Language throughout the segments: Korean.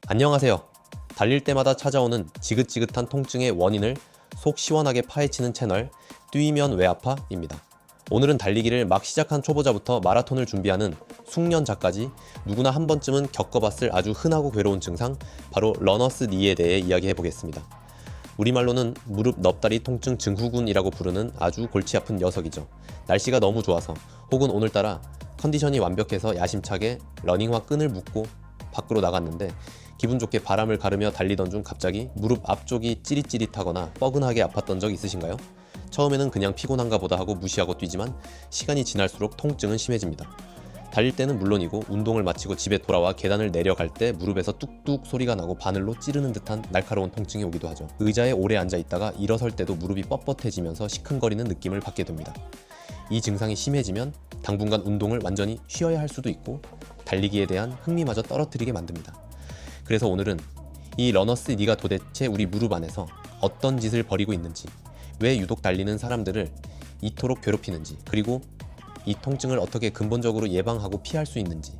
안녕하세요. 달릴 때마다 찾아오는 지긋지긋한 통증의 원인을 속 시원하게 파헤치는 채널 뛰면 왜 아파입니다. 오늘은 달리기를 막 시작한 초보자부터 마라톤을 준비하는 숙련자까지 누구나 한 번쯤은 겪어봤을 아주 흔하고 괴로운 증상, 바로 러너스 니에 대해 이야기해 보겠습니다. 우리말로는 무릎 넙다리 통증 증후군이라고 부르는 아주 골치 아픈 녀석이죠. 날씨가 너무 좋아서 혹은 오늘따라 컨디션이 완벽해서 야심차게 러닝화 끈을 묶고 밖으로 나갔는데 기분 좋게 바람을 가르며 달리던 중 갑자기 무릎 앞쪽이 찌릿찌릿하거나 뻐근하게 아팠던 적 있으신가요? 처음에는 그냥 피곤한가 보다 하고 무시하고 뛰지만 시간이 지날수록 통증은 심해집니다. 달릴 때는 물론이고 운동을 마치고 집에 돌아와 계단을 내려갈 때 무릎에서 뚝뚝 소리가 나고 바늘로 찌르는 듯한 날카로운 통증이 오기도 하죠. 의자에 오래 앉아 있다가 일어설 때도 무릎이 뻣뻣해지면서 시큰거리는 느낌을 받게 됩니다. 이 증상이 심해지면 당분간 운동을 완전히 쉬어야 할 수도 있고 달리기에 대한 흥미마저 떨어뜨리게 만듭니다. 그래서 오늘은 이 러너스 니가 도대체 우리 무릎 안에서 어떤 짓을 벌이고 있는지, 왜 유독 달리는 사람들을 이토록 괴롭히는지, 그리고 이 통증을 어떻게 근본적으로 예방하고 피할 수 있는지,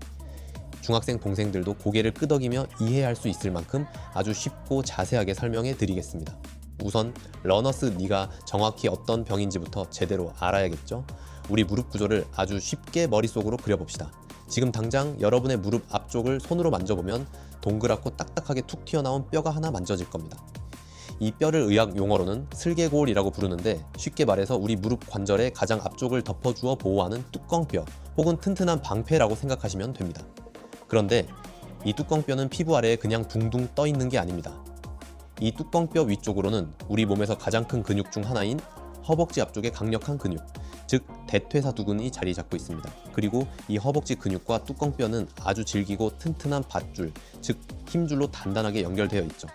중학생 동생들도 고개를 끄덕이며 이해할 수 있을 만큼 아주 쉽고 자세하게 설명해 드리겠습니다. 우선 러너스 니가 정확히 어떤 병인지부터 제대로 알아야겠죠. 우리 무릎 구조를 아주 쉽게 머릿속으로 그려봅시다. 지금 당장 여러분의 무릎 앞쪽을 손으로 만져보면 동그랗고 딱딱하게 툭 튀어나온 뼈가 하나 만져질 겁니다. 이 뼈를 의학 용어로는 슬개골이라고 부르는데, 쉽게 말해서 우리 무릎 관절의 가장 앞쪽을 덮어주어 보호하는 뚜껑뼈 혹은 튼튼한 방패라고 생각하시면 됩니다. 그런데 이 뚜껑뼈는 피부 아래에 그냥 둥둥 떠 있는 게 아닙니다. 이 뚜껑뼈 위쪽으로는 우리 몸에서 가장 큰 근육 중 하나인 허벅지 앞쪽의 강력한 근육, 즉 대퇴사두근이 자리 잡고 있습니다. 그리고 이 허벅지 근육과 뚜껑뼈는 아주 질기고 튼튼한 밧줄, 즉 힘줄로 단단하게 연결되어 있죠.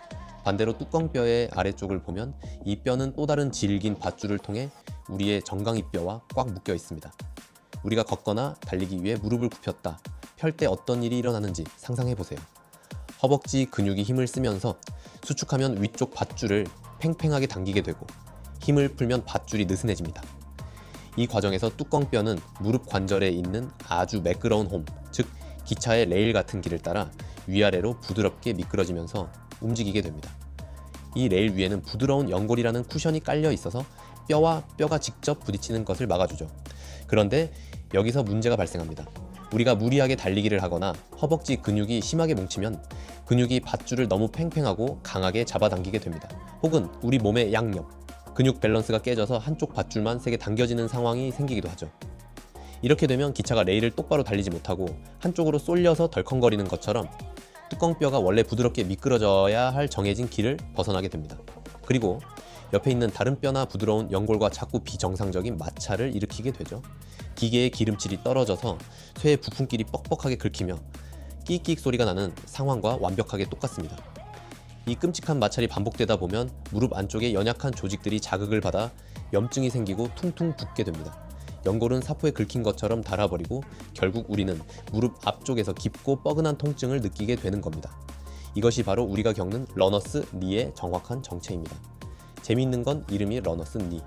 반대로 뚜껑뼈의 아래쪽을 보면 이 뼈는 또 다른 질긴 밧줄을 통해 우리의 정강이뼈와 꽉 묶여 있습니다. 우리가 걷거나 달리기 위해 무릎을 굽혔다, 펼 때 어떤 일이 일어나는지 상상해 보세요. 허벅지 근육이 힘을 쓰면서 수축하면 위쪽 밧줄을 팽팽하게 당기게 되고, 힘을 풀면 밧줄이 느슨해집니다. 이 과정에서 뚜껑뼈는 무릎 관절에 있는 아주 매끄러운 홈, 즉 기차의 레일 같은 길을 따라 위아래로 부드럽게 미끄러지면서 움직이게 됩니다. 이 레일 위에는 부드러운 연골이라는 쿠션이 깔려 있어서 뼈와 뼈가 직접 부딪히는 것을 막아주죠. 그런데 여기서 문제가 발생합니다. 우리가 무리하게 달리기를 하거나 허벅지 근육이 심하게 뭉치면 근육이 밧줄을 너무 팽팽하고 강하게 잡아당기게 됩니다. 혹은 우리 몸의 양옆, 근육 밸런스가 깨져서 한쪽 밧줄만 세게 당겨지는 상황이 생기기도 하죠. 이렇게 되면 기차가 레일을 똑바로 달리지 못하고 한쪽으로 쏠려서 덜컹거리는 것처럼 뚜껑뼈가 원래 부드럽게 미끄러져야 할 정해진 길을 벗어나게 됩니다. 그리고 옆에 있는 다른 뼈나 부드러운 연골과 자꾸 비정상적인 마찰을 일으키게 되죠. 기계의 기름칠이 떨어져서 쇠의 부품끼리 뻑뻑하게 긁히며 끼익끼익 소리가 나는 상황과 완벽하게 똑같습니다. 이 끔찍한 마찰이 반복되다 보면 무릎 안쪽에 연약한 조직들이 자극을 받아 염증이 생기고 퉁퉁 붓게 됩니다. 연골은 사포에 긁힌 것처럼 닳아버리고 결국 우리는 무릎 앞쪽에서 깊고 뻐근한 통증을 느끼게 되는 겁니다. 이것이 바로 우리가 겪는 러너스 니의 정확한 정체입니다. 재미있는 건 이름이 러너스 니,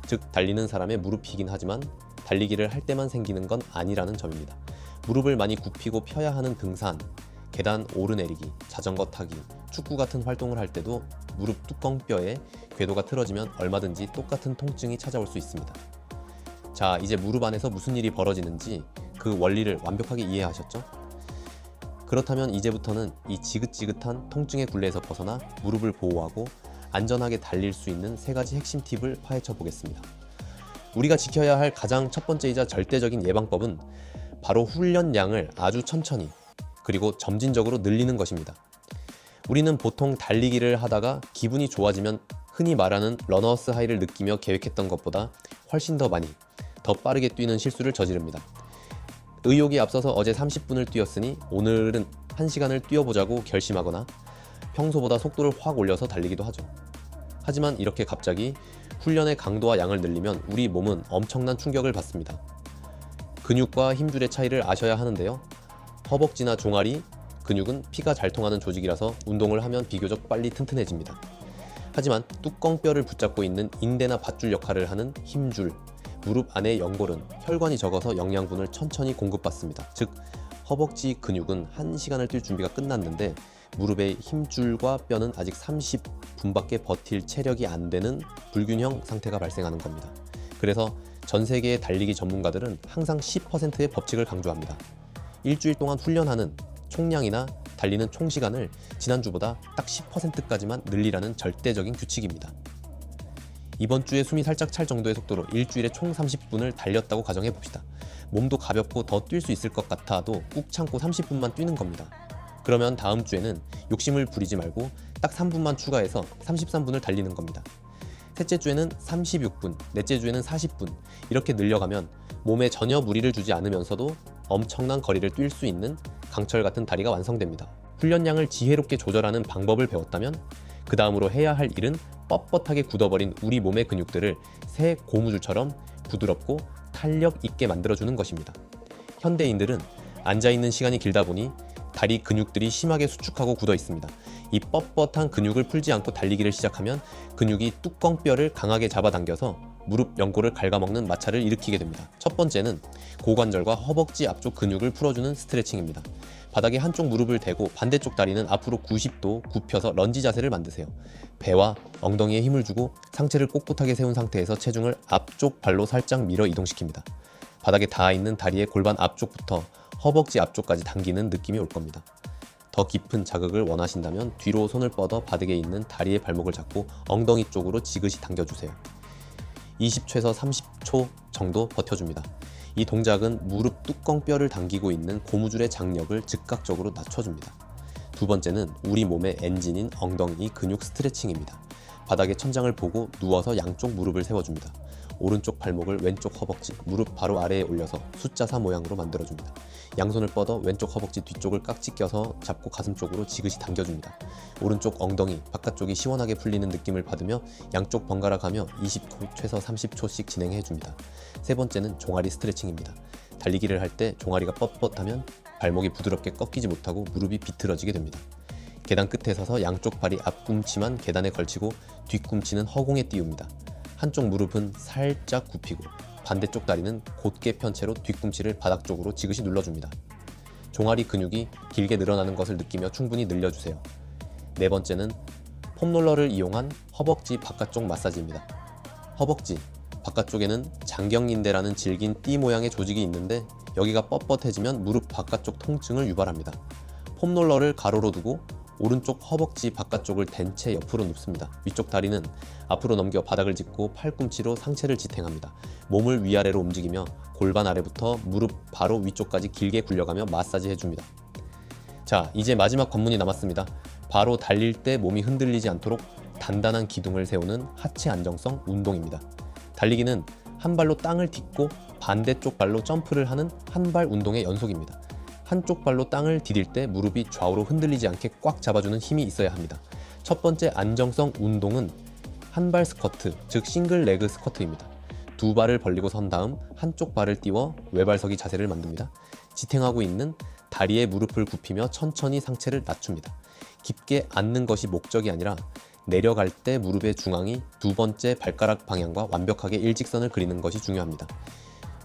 즉 달리는 사람의 무릎이긴 하지만 달리기를 할 때만 생기는 건 아니라는 점입니다. 무릎을 많이 굽히고 펴야 하는 등산, 계단 오르내리기, 자전거 타기, 축구 같은 활동을 할 때도 무릎 뚜껑뼈에 궤도가 틀어지면 얼마든지 똑같은 통증이 찾아올 수 있습니다. 자, 이제 무릎 안에서 무슨 일이 벌어지는지 그 원리를 완벽하게 이해하셨죠? 그렇다면 이제부터는 이 지긋지긋한 통증의 굴레에서 벗어나 무릎을 보호하고 안전하게 달릴 수 있는 3가지 핵심 팁을 파헤쳐 보겠습니다. 우리가 지켜야 할 가장 첫 번째이자 절대적인 예방법은 바로 훈련량을 아주 천천히 그리고 점진적으로 늘리는 것입니다. 우리는 보통 달리기를 하다가 기분이 좋아지면 흔히 말하는 러너스 하이를 느끼며 계획했던 것보다 훨씬 더 많이, 더 빠르게 뛰는 실수를 저지릅니다. 의욕이 앞서서 어제 30분을 뛰었으니 오늘은 1시간을 뛰어보자고 결심하거나 평소보다 속도를 확 올려서 달리기도 하죠. 하지만 이렇게 갑자기 훈련의 강도와 양을 늘리면 우리 몸은 엄청난 충격을 받습니다. 근육과 힘줄의 차이를 아셔야 하는데요. 허벅지나 종아리, 근육은 피가 잘 통하는 조직이라서 운동을 하면 비교적 빨리 튼튼해집니다. 하지만 뚜껑뼈를 붙잡고 있는 인대나 밧줄 역할을 하는 힘줄, 무릎 안의 연골은 혈관이 적어서 영양분을 천천히 공급받습니다. 즉 허벅지 근육은 1시간을 뛸 준비가 끝났는데 무릎의 힘줄과 뼈는 아직 30분밖에 버틸 체력이 안 되는 불균형 상태가 발생하는 겁니다. 그래서 전 세계의 달리기 전문가들은 항상 10%의 법칙을 강조합니다. 일주일 동안 훈련하는 총량이나 달리는 총시간을 지난주보다 딱 10%까지만 늘리라는 절대적인 규칙입니다. 이번 주에 숨이 살짝 찰 정도의 속도로 일주일에 총 30분을 달렸다고 가정해 봅시다. 몸도 가볍고 더 뛸 수 있을 것 같아도 꾹 참고 30분만 뛰는 겁니다. 그러면 다음 주에는 욕심을 부리지 말고 딱 3분만 추가해서 33분을 달리는 겁니다. 셋째 주에는 36분, 넷째 주에는 40분 이렇게 늘려가면 몸에 전혀 무리를 주지 않으면서도 엄청난 거리를 뛸 수 있는 강철 같은 다리가 완성됩니다. 훈련량을 지혜롭게 조절하는 방법을 배웠다면 그 다음으로 해야 할 일은 뻣뻣하게 굳어버린 우리 몸의 근육들을 새 고무줄처럼 부드럽고 탄력 있게 만들어주는 것입니다. 현대인들은 앉아있는 시간이 길다 보니 다리 근육들이 심하게 수축하고 굳어 있습니다. 이 뻣뻣한 근육을 풀지 않고 달리기를 시작하면 근육이 뚜껑뼈를 강하게 잡아당겨서 무릎 연골을 갉아먹는 마찰을 일으키게 됩니다. 첫 번째는 고관절과 허벅지 앞쪽 근육을 풀어주는 스트레칭입니다. 바닥에 한쪽 무릎을 대고 반대쪽 다리는 앞으로 90도 굽혀서 런지 자세를 만드세요. 배와 엉덩이에 힘을 주고 상체를 꼿꼿하게 세운 상태에서 체중을 앞쪽 발로 살짝 밀어 이동시킵니다. 바닥에 닿아 있는 다리의 골반 앞쪽부터 허벅지 앞쪽까지 당기는 느낌이 올 겁니다. 더 깊은 자극을 원하신다면 뒤로 손을 뻗어 바닥에 있는 다리의 발목을 잡고 엉덩이 쪽으로 지그시 당겨주세요. 20초에서 30초 정도 버텨줍니다. 이 동작은 무릎 뚜껑뼈를 당기고 있는 고무줄의 장력을 즉각적으로 낮춰줍니다. 두 번째는 우리 몸의 엔진인 엉덩이 근육 스트레칭입니다. 바닥에 천장을 보고 누워서 양쪽 무릎을 세워줍니다. 오른쪽 발목을 왼쪽 허벅지, 무릎 바로 아래에 올려서 숫자 4 모양으로 만들어줍니다. 양손을 뻗어 왼쪽 허벅지 뒤쪽을 깍지 껴서 잡고 가슴 쪽으로 지그시 당겨줍니다. 오른쪽 엉덩이, 바깥쪽이 시원하게 풀리는 느낌을 받으며 양쪽 번갈아 가며 20초, 최소 30초씩 진행해줍니다. 세 번째는 종아리 스트레칭입니다. 달리기를 할 때 종아리가 뻣뻣하면 발목이 부드럽게 꺾이지 못하고 무릎이 비틀어지게 됩니다. 계단 끝에 서서 양쪽 발이 앞꿈치만 계단에 걸치고 뒤꿈치는 허공에 띄웁니다. 한쪽 무릎은 살짝 굽히고 반대쪽 다리는 곧게 편 채로 뒤꿈치를 바닥 쪽으로 지그시 눌러줍니다. 종아리 근육이 길게 늘어나는 것을 느끼며 충분히 늘려주세요. 네 번째는 폼롤러를 이용한 허벅지 바깥쪽 마사지입니다. 허벅지 바깥쪽에는 장경인대라는 질긴 띠 모양의 조직이 있는데 여기가 뻣뻣해지면 무릎 바깥쪽 통증을 유발합니다. 폼롤러를 가로로 두고 오른쪽 허벅지 바깥쪽을 댄 채 옆으로 눕습니다. 위쪽 다리는 앞으로 넘겨 바닥을 짚고 팔꿈치로 상체를 지탱합니다. 몸을 위아래로 움직이며 골반 아래부터 무릎 바로 위쪽까지 길게 굴려가며 마사지 해줍니다. 자, 이제 마지막 관문이 남았습니다. 바로 달릴 때 몸이 흔들리지 않도록 단단한 기둥을 세우는 하체 안정성 운동입니다. 달리기는 한 발로 땅을 딛고 반대쪽 발로 점프를 하는 한발 운동의 연속입니다. 한쪽 발로 땅을 디딜 때 무릎이 좌우로 흔들리지 않게 꽉 잡아주는 힘이 있어야 합니다. 첫 번째 안정성 운동은 한발 스쿼트, 즉 싱글 레그 스쿼트입니다. 두 발을 벌리고 선 다음 한쪽 발을 띄워 외발서기 자세를 만듭니다. 지탱하고 있는 다리에 무릎을 굽히며 천천히 상체를 낮춥니다. 깊게 앉는 것이 목적이 아니라 내려갈 때 무릎의 중앙이 두 번째 발가락 방향과 완벽하게 일직선을 그리는 것이 중요합니다.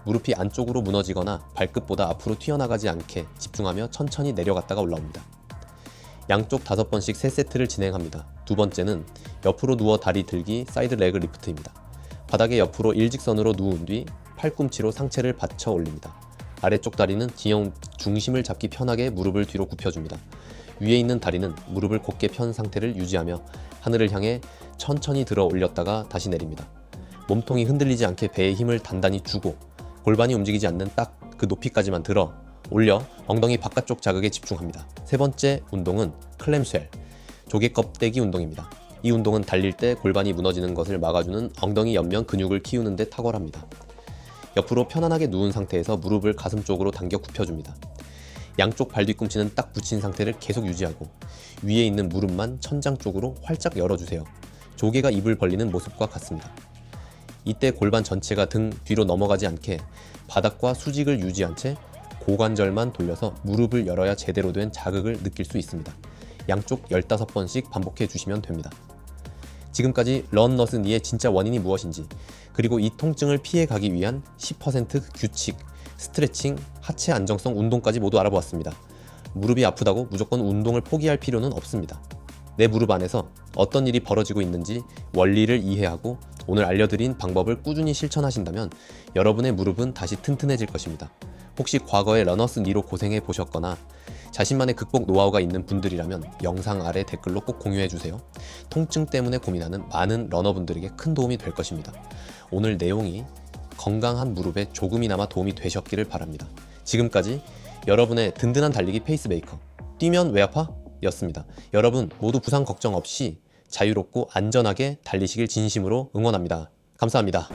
무릎이 안쪽으로 무너지거나 발끝보다 앞으로 튀어나가지 않게 집중하며 천천히 내려갔다가 올라옵니다. 양쪽 5번씩 3세트를 진행합니다. 두 번째는 옆으로 누워 다리 들기 사이드 레그 리프트입니다. 바닥에 옆으로 일직선으로 누운 뒤 팔꿈치로 상체를 받쳐 올립니다. 아래쪽 다리는 뒤형 중심을 잡기 편하게 무릎을 뒤로 굽혀줍니다. 위에 있는 다리는 무릎을 곧게 편 상태를 유지하며 하늘을 향해 천천히 들어 올렸다가 다시 내립니다. 몸통이 흔들리지 않게 배에 힘을 단단히 주고 골반이 움직이지 않는 딱 그 높이까지만 들어 올려 엉덩이 바깥쪽 자극에 집중합니다. 세 번째 운동은 클램쉘, 조개 껍데기 운동입니다. 이 운동은 달릴 때 골반이 무너지는 것을 막아주는 엉덩이 옆면 근육을 키우는 데 탁월합니다. 옆으로 편안하게 누운 상태에서 무릎을 가슴 쪽으로 당겨 굽혀줍니다. 양쪽 발 뒤꿈치는 딱 붙인 상태를 계속 유지하고 위에 있는 무릎만 천장 쪽으로 활짝 열어주세요. 조개가 입을 벌리는 모습과 같습니다. 이때 골반 전체가 등 뒤로 넘어가지 않게 바닥과 수직을 유지한 채 고관절만 돌려서 무릎을 열어야 제대로 된 자극을 느낄 수 있습니다. 양쪽 15번씩 반복해 주시면 됩니다. 지금까지 런너스니의 진짜 원인이 무엇인지, 그리고 이 통증을 피해 가기 위한 10% 규칙, 스트레칭, 하체 안정성 운동까지 모두 알아보았습니다. 무릎이 아프다고 무조건 운동을 포기할 필요는 없습니다. 내 무릎 안에서 어떤 일이 벌어지고 있는지 원리를 이해하고 오늘 알려드린 방법을 꾸준히 실천하신다면 여러분의 무릎은 다시 튼튼해질 것입니다. 혹시 과거에 러너스 니로 고생해 보셨거나 자신만의 극복 노하우가 있는 분들이라면 영상 아래 댓글로 꼭 공유해주세요. 통증 때문에 고민하는 많은 러너분들에게 큰 도움이 될 것입니다. 오늘 내용이 건강한 무릎에 조금이나마 도움이 되셨기를 바랍니다. 지금까지 여러분의 든든한 달리기 페이스메이커 뛰면 왜 아파? 였습니다. 여러분 모두 부상 걱정 없이 자유롭고 안전하게 달리시길 진심으로 응원합니다. 감사합니다.